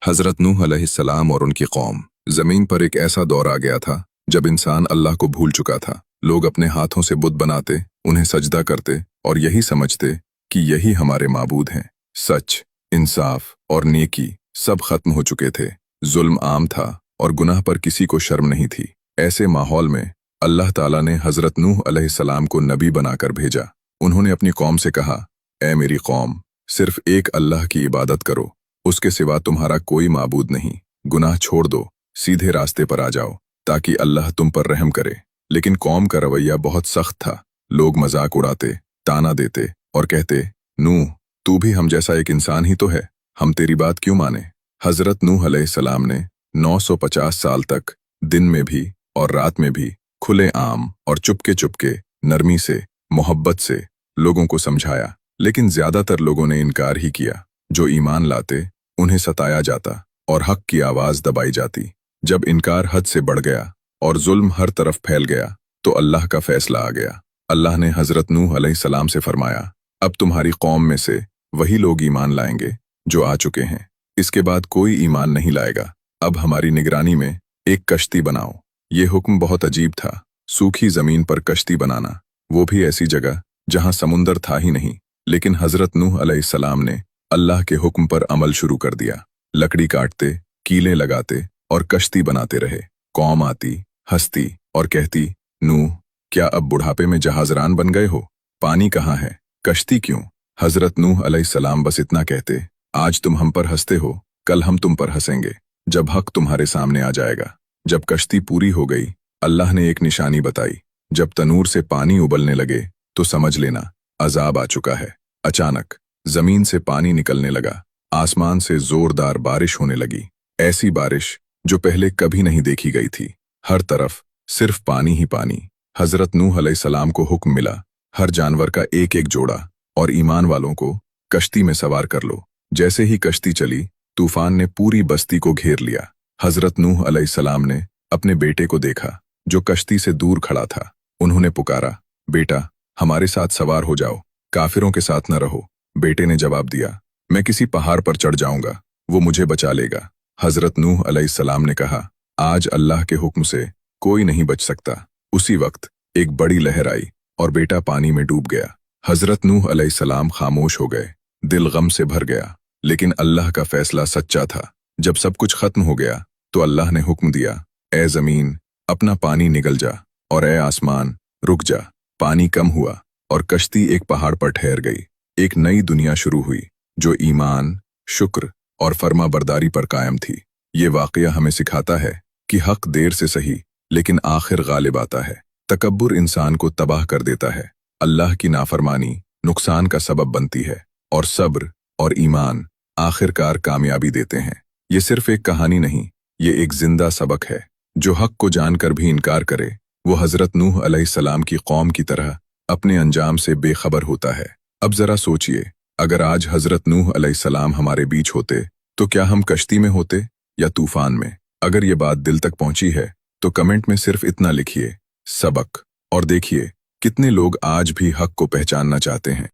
हज़रत नूह अलैहिस्सलाम और उनकी कौम। ज़मीन पर एक ऐसा दौर आ गया था जब इंसान अल्लाह को भूल चुका था। लोग अपने हाथों से बुत बनाते, उन्हें सजदा करते और यही समझते कि यही हमारे माबूद हैं। सच, इंसाफ और नेकी सब खत्म हो चुके थे। जुल्म आम था और गुनाह पर किसी को शर्म नहीं थी। ऐसे माहौल में अल्लाह ताला ने हज़रत नूह अलैहिस्सलाम को नबी बनाकर भेजा। उन्होंने अपनी कौम से कहा, ऐ मेरी कौम, सिर्फ एक अल्लाह की इबादत करो, उसके सिवा तुम्हारा कोई माबूद नहीं। गुनाह छोड़ दो, सीधे रास्ते पर आ जाओ ताकि अल्लाह तुम पर रहम करे। लेकिन कौम का रवैया बहुत सख्त था। लोग मजाक उड़ाते, ताना देते और कहते, नूह, तू भी हम जैसा एक इंसान ही तो है, हम तेरी बात क्यों माने। हज़रत नूह अलैहिस्सलाम ने 950 साल तक दिन में भी और रात में भी खुले आम और चुपके चुपके नरमी से, मोहब्बत से लोगों को समझाया। लेकिन ज्यादातर लोगों ने इनकार ही किया। जो ईमान लाते उन्हें सताया जाता और हक की आवाज दबाई जाती। जब इनकार हद से बढ़ गया और जुल्म हर तरफ फैल गया तो अल्लाह का फैसला आ गया। अल्लाह ने हज़रत नूह अलैहिस्सलाम से फरमाया, अब तुम्हारी कौम में से वही लोग ईमान लाएंगे जो आ चुके हैं। इसके बाद कोई ईमान नहीं लाएगा। अब हमारी निगरानी में एक कश्ती बनाओ। ये हुक्म बहुत अजीब था। सूखी जमीन पर कश्ती बनाना, वो भी ऐसी जगह जहां समुंदर था ही नहीं। लेकिन हज़रत नूह अलैहिस्सलाम ने अल्लाह के हुक्म पर अमल शुरू कर दिया। लकड़ी काटते, कीलें लगाते और कश्ती बनाते रहे। कौम आती, हंसती और कहती, नूह, क्या अब बुढ़ापे में जहाजरान बन गए हो? पानी कहाँ है? कश्ती क्यों? हज़रत नूह अलैहिस्सलाम बस इतना कहते, आज तुम हम पर हंसते हो, कल हम तुम पर हंसेंगे जब हक तुम्हारे सामने आ जाएगा। जब कश्ती पूरी हो गई, अल्लाह ने एक निशानी बताई। जब तनूर से पानी उबलने लगे तो समझ लेना अजाब आ चुका है। अचानक जमीन से पानी निकलने लगा। आसमान से जोरदार बारिश होने लगी। ऐसी बारिश जो पहले कभी नहीं देखी गई थी। हर तरफ सिर्फ पानी ही पानी। हज़रत नूह अलैहिस्सलाम को हुक्म मिला, हर जानवर का एक एक जोड़ा और ईमान वालों को कश्ती में सवार कर लो। जैसे ही कश्ती चली, तूफान ने पूरी बस्ती को घेर लिया। हज़रत नूह अलैहिस्सलाम ने अपने बेटे को देखा जो कश्ती से दूर खड़ा था। उन्होंने पुकारा, बेटा, हमारे साथ सवार हो जाओ, काफिरों के साथ न रहो। बेटे ने जवाब दिया, मैं किसी पहाड़ पर चढ़ जाऊंगा, वो मुझे बचा लेगा। हज़रत नूह अलैहिस्सलाम ने कहा, आज अल्लाह के हुक्म से कोई नहीं बच सकता। उसी वक्त एक बड़ी लहर आई और बेटा पानी में डूब गया। हज़रत नूह अलैहिस्सलाम खामोश हो गए। दिल गम से भर गया। लेकिन अल्लाह का फैसला सच्चा था। जब सब कुछ खत्म हो गया तो अल्लाह ने हुक्म दिया, ए ज़मीन, अपना पानी निगल जा, और ए आसमान, रुक जा। पानी कम हुआ और कश्ती एक पहाड़ पर ठहर गई। एक नई दुनिया शुरू हुई जो ईमान, शुक्र और फर्मा बरदारी पर कायम थी। ये वाक़या हमें सिखाता है कि हक देर से सही लेकिन आखिर गालिब आता है। तकब्बुर इंसान को तबाह कर देता है। अल्लाह की नाफरमानी नुकसान का सबब बनती है और सब्र और ईमान आखिरकार कामयाबी देते हैं। ये सिर्फ एक कहानी नहीं, ये एक जिंदा सबक है। जो हक को जानकर भी इनकार करे वो हज़रत नूह अलैहिस्सलाम की कौम की तरह अपने अंजाम से बेखबर होता है। अब जरा सोचिए, अगर आज हज़रत नूह अलैहिस्सलाम हमारे बीच होते तो क्या हम कश्ती में होते या तूफान में? अगर ये बात दिल तक पहुंची है तो कमेंट में सिर्फ इतना लिखिए, सबक, और देखिए कितने लोग आज भी हक को पहचानना चाहते हैं।